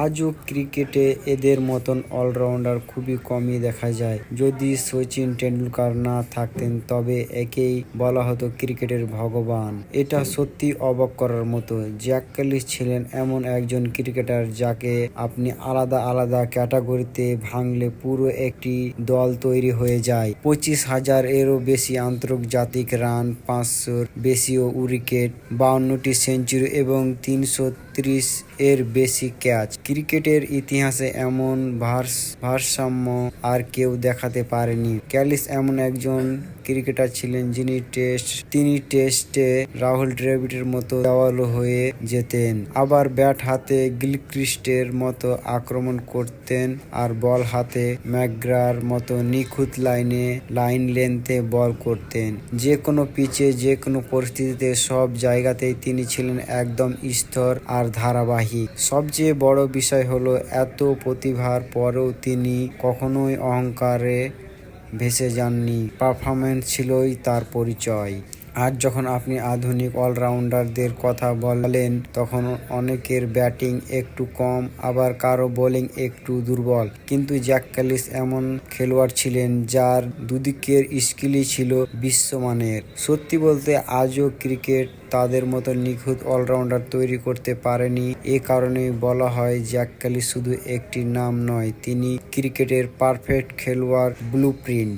আজও ক্রিকেটে এদের মতন অলরাউন্ডার খুবই কমই দেখা যায়। যদি সচিন টেন্ডুলকার না থাকতেন তবে একেই বলা হতো ক্রিকেটের ভগবান। এটা সত্যি অবাক করার মতো। জ্যাক ক্যালিস ছিলেন এমন একজন ক্রিকেটার যাকে আপনি আলাদা আলাদা ক্যাটাগরিতে ভাঙলে পুরো একটি দল তৈরি হয়ে যায়। 25,000 এরও বেশি আন্তর্জাতিক রান, 500-র বেশিও উইকেট, 52টি সেঞ্চুরি এবং 330 এর বেশি ক্যাচ। ক্রিকেটের ইতিহাসে এমন ভারসাম্য আর কেউ দেখাতে পারেনি। ক্যালিস এমন একজন ক্রিকেটার ছিলেন তিনি টেস্টে রাহুল দ্রাবিড়ের মতো দেওয়ালও হয়ে যেতেন, আবার ব্যাট হাতে গিলক্রিস্টের মতো আক্রমণ করতেন আর বল হাতে ম্যাকগ্রার মতো নিখুঁত লাইন লেন্থে বল করতেন। যে কোনো পিচে, যে কোনো পরিস্থিতিতে, সব জায়গাতেই তিনি ছিলেন একদম স্থির আর ধারাবাহিক। সবচেয়ে বড় বিষয় হলো এত প্রতিভার পরেও তিনি কখনোই অহংকারে ভেসে যাননি। পারফরম্যান্স ছিলই তার পরিচয়। আজ যখন আপনি আধুনিক অলরাউন্ডারদের কথা বলেন তখন অনেকের ব্যাটিং একটু কম, আবার কারো বোলিং একটু দুর্বল, কিন্তু জ্যাক ক্যালিস এমন খেলোয়াড় ছিলেন যার দুদিকের স্কিলই ছিল বিশ্বমানের। সত্যি বলতে আজও ক্রিকেট তাদের মতো নিখুঁত অলরাউন্ডার তৈরি করতে পারেনি। এ কারণেই বলা হয় জ্যাক ক্যালিস শুধু একটি নাম নয়, তিনি ক্রিকেটের পারফেক্ট খেলোয়াড় ব্লুপ্রিন্ট।